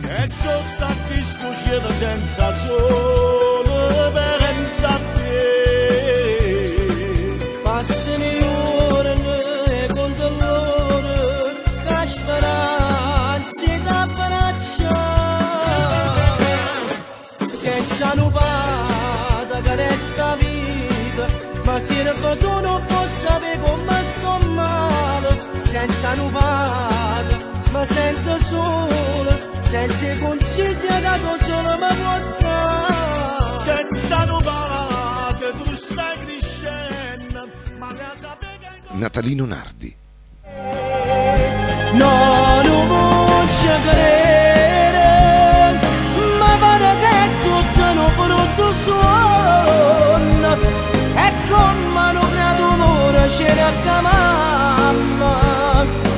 E sotto a questo cielo senza sole pensa a te. Passano le ore e conto l'ora che speranze t'abbraccia. Senza un padre che resta vita, ma se ne tu non puoi sapere come sto male. Senza un padre mi sento solo, senza consigli che tu solo mi puoi dare. Senza un padre tu stai crescendo, ma la sapevi che... Natalino Nardi. No, non posso credere, ma pare che tutto un brutto suono. E come hanno creato amore c'era anche mamma.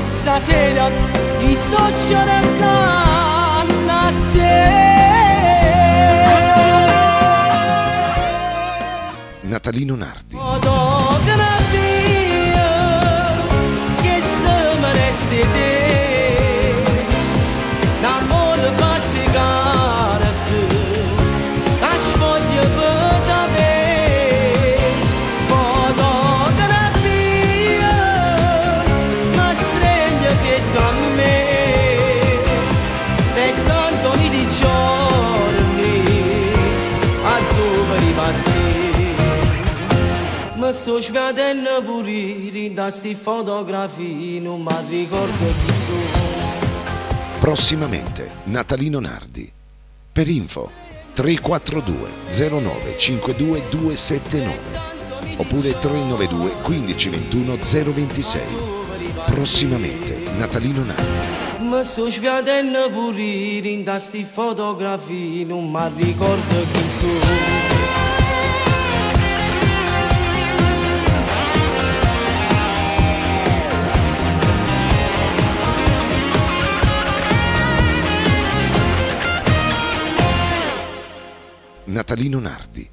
Stasera mi sto cercando a te. Natalino Nardi. Fotografia che stimeresti te, l'amore faticato a te, la sfoglia per te. Fotografia ma stregna che tu a me, per tanto di giorni a dove ripartire. Mi sto svedendo pure da sti fotografie, non mi ricordo chi sono. Prossimamente Natalino Nardi. Per info 342 09 52 279 oppure 392 15 21 026. Prossimamente Natalino Nardi. Mi sto svedendo pure da sti fotografie, non mi ricordo chi sono. Natalino Nardi.